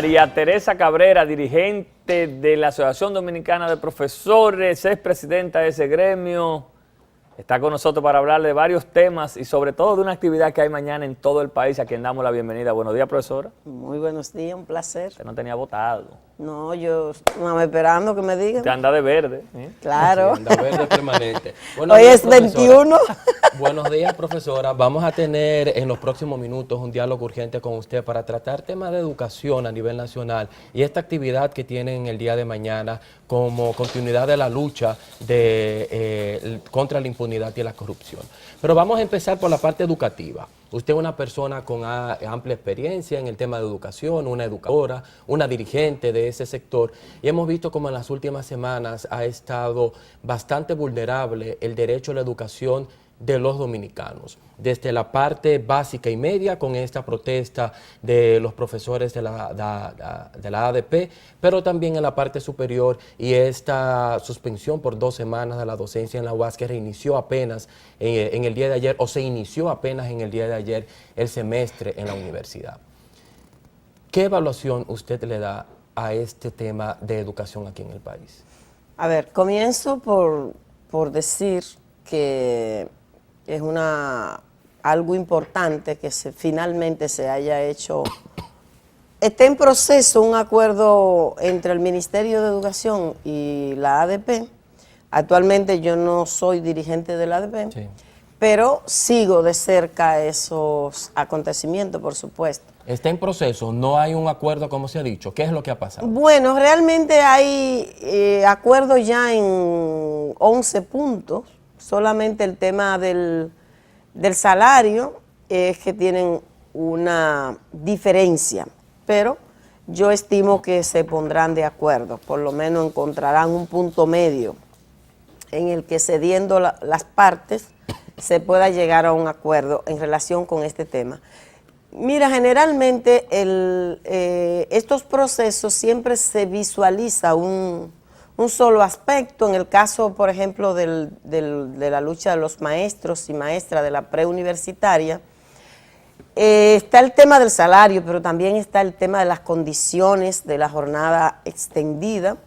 María Teresa Cabrera, dirigente de la Asociación Dominicana de Profesores, es presidenta de ese gremio, está con nosotros para hablar de varios temas y sobre todo de una actividad que hay mañana en todo el país, a quien damos la bienvenida. Buenos días, profesora. Muy buenos días, un placer. Usted no tenía votado. No, yo estaba esperando que me digan. Usted anda de verde. Claro. Sí, anda verde permanente. Hoy es 21. Buenos días, profesora. Vamos a tener en los próximos minutos un diálogo urgente con usted para tratar temas de educación a nivel nacional y esta actividad que tienen el día de mañana como continuidad de la lucha contra la impunidad y la corrupción. Pero vamos a empezar por la parte educativa. Usted es una persona con amplia experiencia en el tema de educación, una educadora, una dirigente de ese sector, y hemos visto como en las últimas semanas ha estado bastante vulnerable el derecho a la educación de los dominicanos, desde la parte básica y media con esta protesta de los profesores de la ADP, pero también en la parte superior y esta suspensión por 2 semanas de la docencia en la UAS que reinició apenas en el día de ayer, o se inició apenas en el día de ayer el semestre en la universidad. ¿Qué evaluación usted le da a este tema de educación aquí en el país? A ver, comienzo por decir que es algo importante que finalmente se haya hecho. Está en proceso un acuerdo entre el Ministerio de Educación y la ADP. Actualmente yo no soy dirigente de la ADP, sí, pero sigo de cerca esos acontecimientos, por supuesto. Está en proceso, no hay un acuerdo como se ha dicho. ¿Qué es lo que ha pasado? Bueno, realmente hay acuerdos ya en 11 puntos. Solamente el tema del salario es que tienen una diferencia, pero yo estimo que se pondrán de acuerdo, por lo menos encontrarán un punto medio en el que cediendo las partes se pueda llegar a un acuerdo en relación con este tema. Mira, generalmente estos procesos siempre se visualiza un solo aspecto. En el caso, por ejemplo, de la lucha de los maestros y maestras de la preuniversitaria, está el tema del salario, pero también está el tema de las condiciones de la jornada extendida.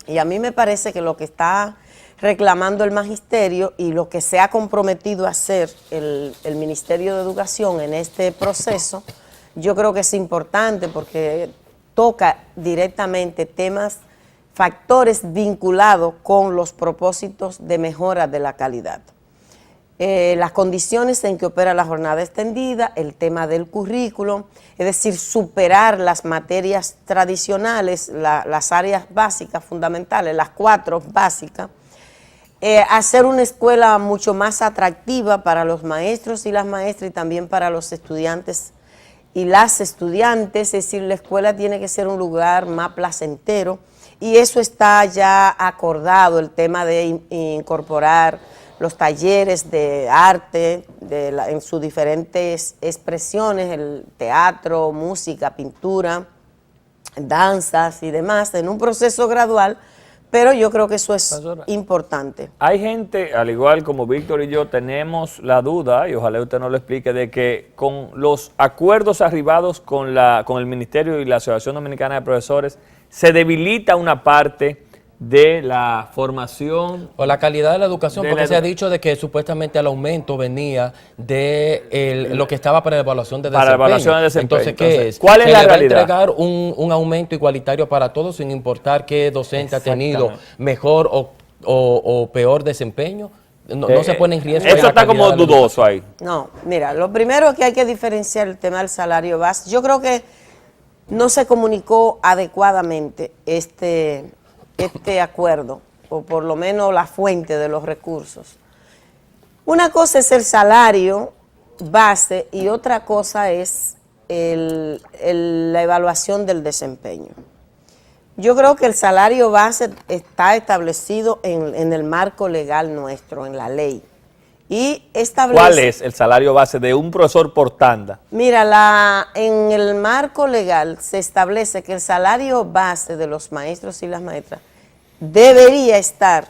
Y a mí me parece que lo que está reclamando el magisterio y lo que se ha comprometido a hacer el Ministerio de Educación en este proceso, yo creo que es importante porque toca directamente factores vinculados con los propósitos de mejora de la calidad. Las condiciones en que opera la jornada extendida, el tema del currículo, es decir, superar las materias tradicionales, las áreas básicas fundamentales, las 4 básicas, hacer una escuela mucho más atractiva para los maestros y las maestras y también para los estudiantes y las estudiantes, es decir, la escuela tiene que ser un lugar más placentero. Y eso está ya acordado, el tema de incorporar los talleres de arte en sus diferentes expresiones, el teatro, música, pintura, danzas y demás, en un proceso gradual, pero yo creo que eso es importante. Hay gente, al igual como Víctor y yo, tenemos la duda, y ojalá usted nos lo explique, de que con los acuerdos arribados con el Ministerio y la Asociación Dominicana de Profesores, se debilita una parte de la formación o la calidad de la educación, porque se ha dicho de que supuestamente el aumento venía de lo que estaba para la evaluación de desempeño. Para la evaluación de desempeño. Entonces, ¿qué es? ¿Cuál es la realidad? Se le va a entregar un aumento igualitario para todos sin importar qué docente ha tenido mejor o peor desempeño. No se pone en riesgo. Eso está como dudoso ahí. No, mira, lo primero que hay que diferenciar el tema del salario base. Yo creo que no se comunicó adecuadamente este acuerdo, o por lo menos la fuente de los recursos. Una cosa es el salario base y otra cosa es la evaluación del desempeño. Yo creo que el salario base está establecido en el marco legal nuestro, en la ley. Y ¿cuál es el salario base de un profesor por tanda? Mira, en el marco legal se establece que el salario base de los maestros y las maestras debería estar,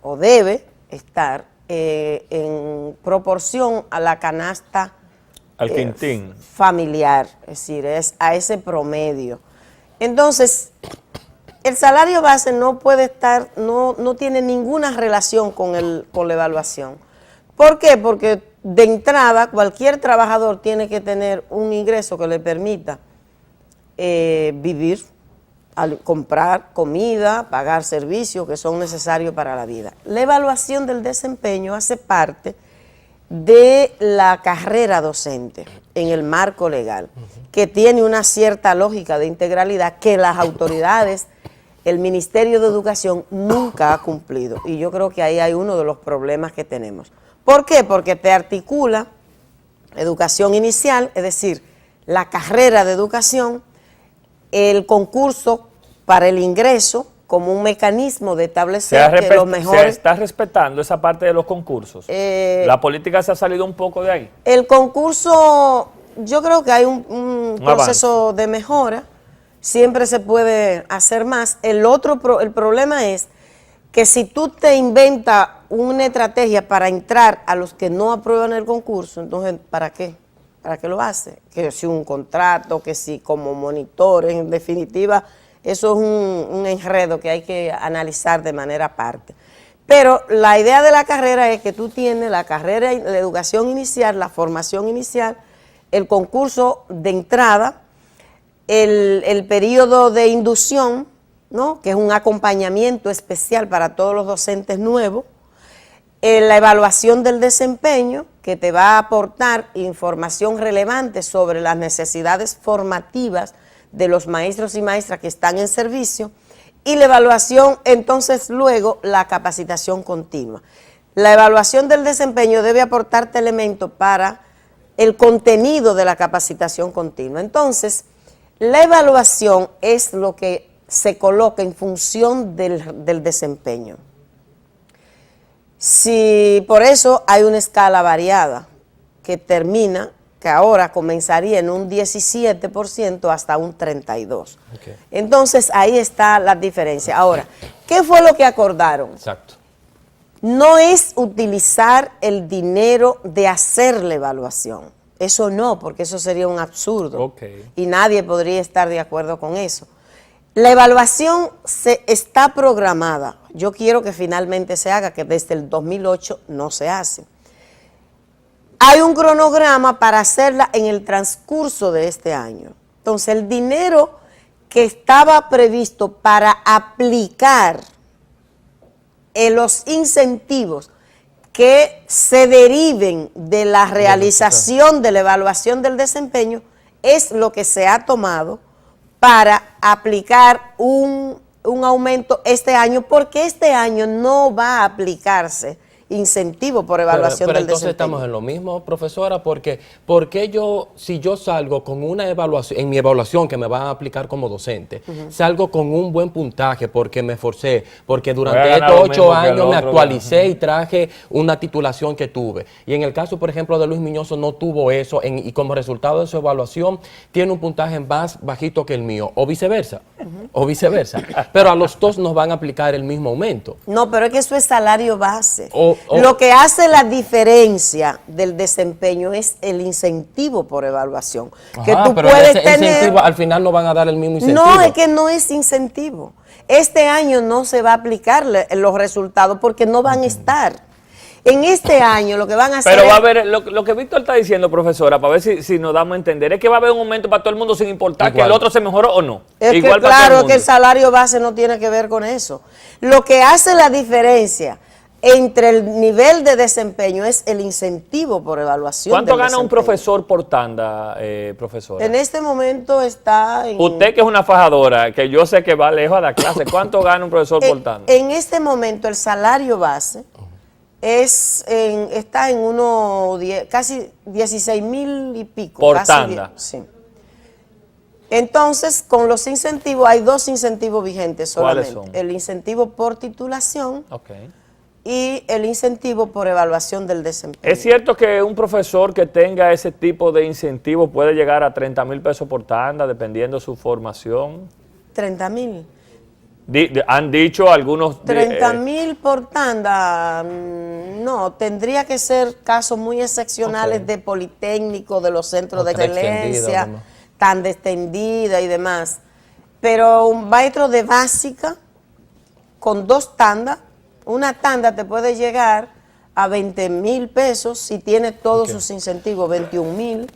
o debe estar, en proporción a la canasta al quintín familiar, es decir, es a ese promedio. Entonces, el salario base no puede estar, no tiene ninguna relación con la evaluación. ¿Por qué? Porque de entrada cualquier trabajador tiene que tener un ingreso que le permita vivir, comprar comida, pagar servicios que son necesarios para la vida. La evaluación del desempeño hace parte de la carrera docente en el marco legal, que tiene una cierta lógica de integralidad que las autoridades, el Ministerio de Educación nunca ha cumplido. Y yo creo que ahí hay uno de los problemas que tenemos. ¿Por qué? Porque te articula educación inicial, es decir, la carrera de educación, el concurso para el ingreso como un mecanismo de establecer que los mejores... ¿Se está respetando esa parte de los concursos? ¿La política se ha salido un poco de ahí? El concurso, yo creo que hay un proceso de mejora, siempre se puede hacer más. El problema es que si tú te inventas una estrategia para entrar a los que no aprueban el concurso, entonces, ¿para qué? ¿Para qué lo hace? Que si un contrato, que si como monitores, en definitiva, eso es un enredo que hay que analizar de manera aparte. Pero la idea de la carrera es que tú tienes la carrera, la educación inicial, la formación inicial, el concurso de entrada, el periodo de inducción, ¿no?, que es un acompañamiento especial para todos los docentes nuevos, la evaluación del desempeño, que te va a aportar información relevante sobre las necesidades formativas de los maestros y maestras que están en servicio, y la evaluación, entonces luego la capacitación continua. La evaluación del desempeño debe aportarte elementos para el contenido de la capacitación continua. Entonces, la evaluación es lo que se coloca en función del desempeño. Si por eso hay una escala variada que termina, que ahora comenzaría en un 17% hasta un 32%. Okay. Entonces ahí está la diferencia. Ahora, ¿qué fue lo que acordaron? Exacto. No es utilizar el dinero de hacer la evaluación. Eso no, porque eso sería un absurdo. Okay. Y nadie podría estar de acuerdo con eso. La evaluación está programada. Yo quiero que finalmente se haga, que desde el 2008 no se hace. Hay un cronograma para hacerla en el transcurso de este año. Entonces, el dinero que estaba previsto para aplicar en los incentivos que se deriven de la realización de la evaluación del desempeño es lo que se ha tomado para aplicar un aumento este año, porque este año no va a aplicarse incentivo por evaluación pero del entonces desempeño. Estamos en lo mismo, profesora, porque si yo salgo con una evaluación, en mi evaluación que me van a aplicar como docente, salgo con un buen puntaje porque me esforcé, porque durante estos 8 años me actualicé y traje una titulación que tuve. Y en el caso, por ejemplo, de Luis Miñoso no tuvo eso y como resultado de su evaluación tiene un puntaje más bajito que el mío, o viceversa, Pero a los dos nos van a aplicar el mismo aumento. No, pero es que eso es salario base. Lo que hace la diferencia del desempeño es el incentivo por evaluación. Ajá, que tú pero puedes ese tener. Incentivo, al final no van a dar el mismo incentivo. No, es que no es incentivo. Este año no se va a aplicar los resultados porque no van a estar. En este año lo que van a hacer. Pero va a haber, lo que Víctor está diciendo, profesora, para ver si nos damos a entender, es que va a haber un aumento para todo el mundo sin importar que el otro se mejoró o no. Es igual que claro que el salario base no tiene que ver con eso. Lo que hace la diferencia entre el nivel de desempeño es el incentivo por evaluación. ¿Cuánto gana un profesor por tanda, profesora? En este momento está en... Usted que es una fajadora, que yo sé que va lejos a la clase, ¿cuánto gana un profesor por tanda? En este momento el salario base está en casi 16,000 y pico. Por tanda. Sí. Entonces, con los incentivos, hay 2 incentivos vigentes solamente. ¿Cuáles son? El incentivo por titulación. Okay. Y el incentivo por evaluación del desempeño. ¿Es cierto que un profesor que tenga ese tipo de incentivo puede llegar a 30,000 pesos por tanda, dependiendo de su formación? 30,000. Han dicho algunos... 30,000 por tanda, no, tendría que ser casos muy excepcionales de Politécnico, de los centros de excelencia, tan extendida y demás. pero un maestro de básica con 2 tandas, una tanda te puede llegar a 20,000 pesos si tiene todos sus incentivos, 21,000,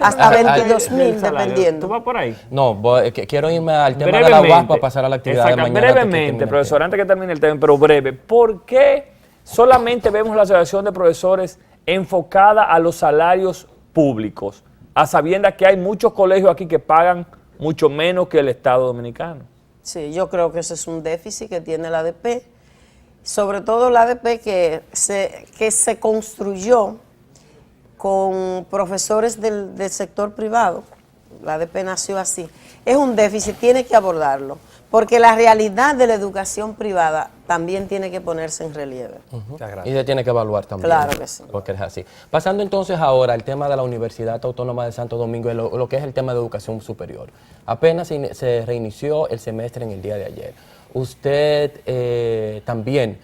hasta 22,000 dependiendo. ¿Tú vas por ahí? No, quiero irme al tema de la UAS para pasar a la actividad de mañana. Brevemente, profesor, antes que termine el tema, pero breve, ¿por qué solamente vemos la asociación de profesores enfocada a los salarios públicos, a sabiendas que hay muchos colegios aquí que pagan mucho menos que el Estado Dominicano? Sí, yo creo que ese es un déficit que tiene la ADP, sobre todo la ADP que se construyó con profesores del sector privado. La ADP nació así. Es un déficit, tiene que abordarlo, porque la realidad de la educación privada también tiene que ponerse en relieve. Y se tiene que evaluar también. Claro que sí. Porque es así. Pasando entonces ahora al tema de la Universidad Autónoma de Santo Domingo, y lo que es el tema de educación superior. Apenas se reinició el semestre en el día de ayer. Usted también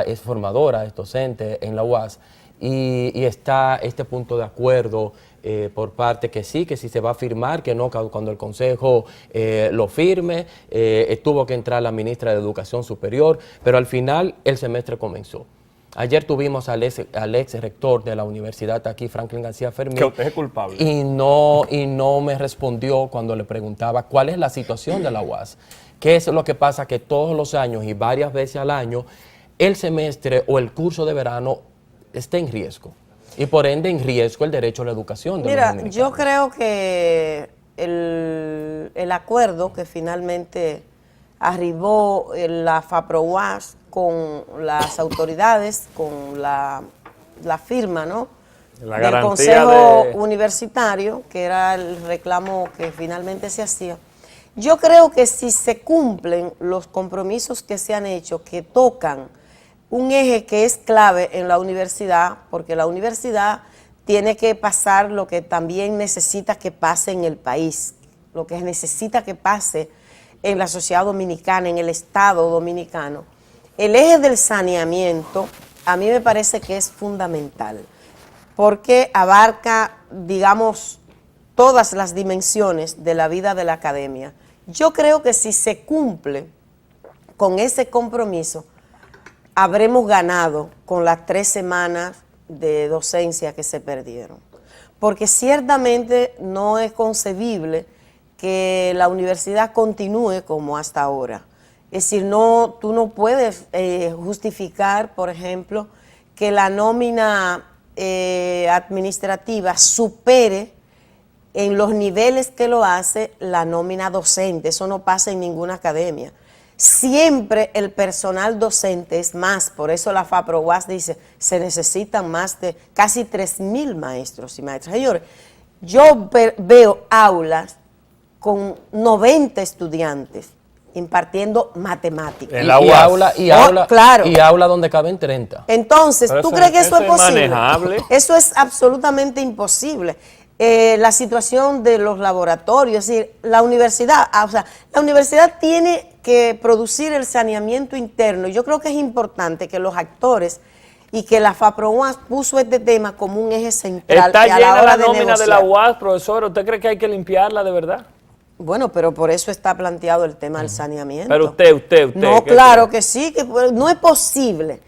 es formadora, es docente en la UAS, y está este punto de acuerdo por parte que sí se va a firmar, que no cuando el Consejo lo firme. Tuvo que entrar la ministra de Educación Superior, pero al final el semestre comenzó. Ayer tuvimos al ex rector de la universidad aquí, Franklin García Fermín. Que usted es culpable. Y no me respondió cuando le preguntaba cuál es la situación de la UAS. ¿Qué es lo que pasa? Que todos los años y varias veces al año, el semestre o el curso de verano está en riesgo. Y por ende en riesgo el derecho a la educación. Mira, yo creo que el acuerdo que finalmente arribó la FAPROUAS con las autoridades, con la firma, ¿no?, del Consejo Universitario, que era el reclamo que finalmente se hacía. Yo creo que si se cumplen los compromisos que se han hecho, que tocan un eje que es clave en la universidad, porque la universidad tiene que pasar lo que también necesita que pase en el país, lo que necesita que pase en la sociedad dominicana, en el Estado dominicano. El eje del saneamiento a mí me parece que es fundamental, porque abarca, digamos, todas las dimensiones de la vida de la academia. Yo creo que si se cumple con ese compromiso, habremos ganado con las 3 semanas de docencia que se perdieron. Porque ciertamente no es concebible que la universidad continúe como hasta ahora. Es decir, tú no puedes justificar, por ejemplo, que la nómina administrativa supere en los niveles que lo hace la nómina docente. Eso no pasa en ninguna academia. Siempre el personal docente es más, por eso la FAPROUAS dice, se necesitan más de casi 3,000 maestros y maestras. Señores, yo veo aulas con 90 estudiantes impartiendo matemáticas. En la UAS. Claro. Y aula donde caben 30. Entonces, ¿tú crees que eso es posible? Manejable. Eso es absolutamente imposible. La situación de los laboratorios, es decir, la universidad tiene que producir el saneamiento interno. Yo creo que es importante que los actores y que la FAPROUAS puso este tema como un eje central. Está llena la nómina negociar. de la UAS, profesor. ¿Usted cree que hay que limpiarla de verdad? Bueno, pero por eso está planteado el tema del saneamiento. Pero usted. No, claro que sí, que no es posible.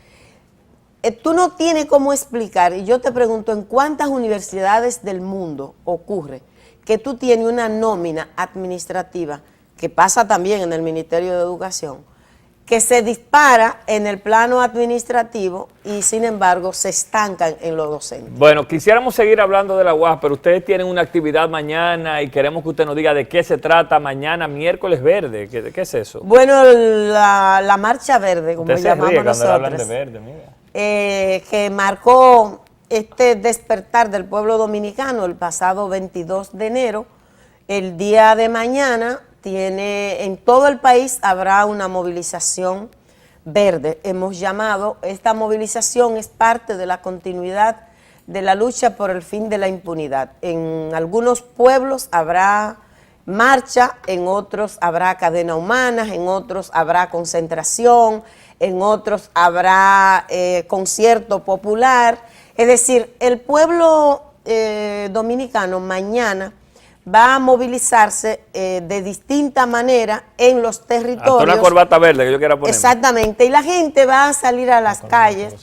Tú no tienes cómo explicar, y yo te pregunto, ¿en cuántas universidades del mundo ocurre que tú tienes una nómina administrativa, que pasa también en el Ministerio de Educación, que se dispara en el plano administrativo y sin embargo se estancan en lo docente? Bueno, quisiéramos seguir hablando de la UAS, pero ustedes tienen una actividad mañana y queremos que usted nos diga de qué se trata mañana, miércoles verde. ¿Qué es eso? Bueno, la Marcha Verde, como Usted se llamamos ríe cuando hablan nosotros. de verde, mira. Que marcó este despertar del pueblo dominicano el pasado 22 de enero. El día de mañana en todo el país habrá una movilización verde. Hemos llamado, esta movilización es parte de la continuidad de la lucha por el fin de la impunidad. En algunos pueblos habrá marcha, en otros habrá cadena humana, en otros habrá concentración, en otros habrá concierto popular. Es decir, el pueblo dominicano mañana va a movilizarse de distinta manera en los territorios. Hasta una corbata verde que yo quiera poner. Exactamente, y la gente va a salir a las calles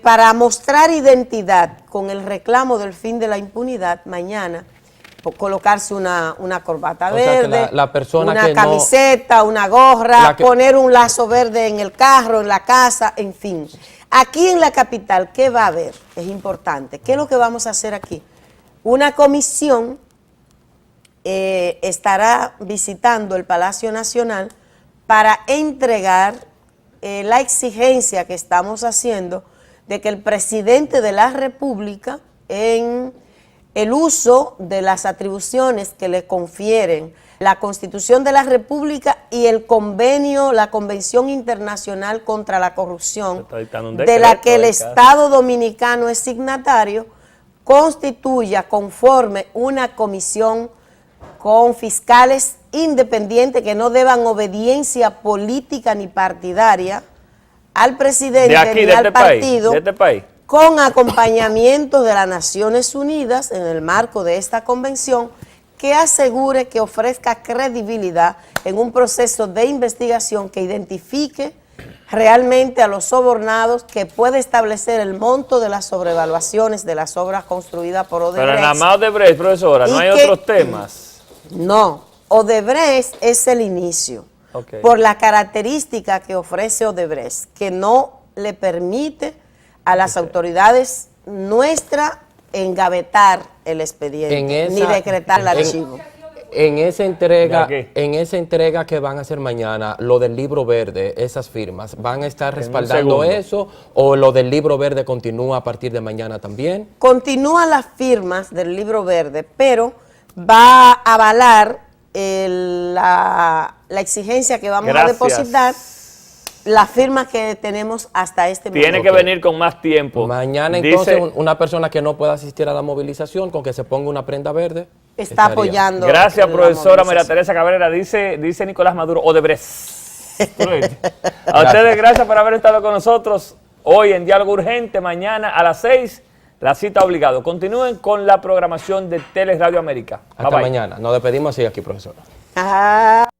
para mostrar identidad con el reclamo del fin de la impunidad mañana, por colocarse una corbata verde, la persona una que camiseta, una gorra, poner un lazo verde en el carro, en la casa, en fin. Aquí en la capital, ¿qué va a haber? Es importante. ¿Qué es lo que vamos a hacer aquí? Una comisión estará visitando el Palacio Nacional para entregar la exigencia que estamos haciendo de que el presidente de la República, en el uso de las atribuciones que le confieren la Constitución de la República y el convenio, la Convención Internacional contra la Corrupción, de la que el Estado Dominicano es signatario, constituya conforme una comisión con fiscales independientes que no deban obediencia política ni partidaria al presidente ni al partido, con acompañamiento de las Naciones Unidas en el marco de esta convención, que asegure que ofrezca credibilidad en un proceso de investigación que identifique realmente a los sobornados, que puede establecer el monto de las sobrevaluaciones de las obras construidas por Odebrecht. Pero nada más Odebrecht, profesora, no hay otros temas. No, Odebrecht es el inicio, por la característica que ofrece Odebrecht, que no le permite a las autoridades nuestras engavetar el expediente, ni decretar el archivo. En esa entrega que van a hacer mañana, lo del libro verde, esas firmas, ¿van a estar respaldando eso o lo del libro verde continúa a partir de mañana también? Continúan las firmas del libro verde, pero va a avalar la exigencia que vamos a depositar, las firmas que tenemos hasta este momento. Tiene que venir con más tiempo. Mañana entonces una persona que no pueda asistir a la movilización, con que se ponga una prenda verde, está apoyando. Gracias, profesora María Teresa Cabrera. Dice Nicolás Maduro, Odebrecht. A ustedes gracias por haber estado con nosotros hoy en Diálogo Urgente. Mañana a las 6, la cita obligado. Continúen con la programación de Teleradio América. Hasta mañana. Nos despedimos así aquí, profesora. Ajá.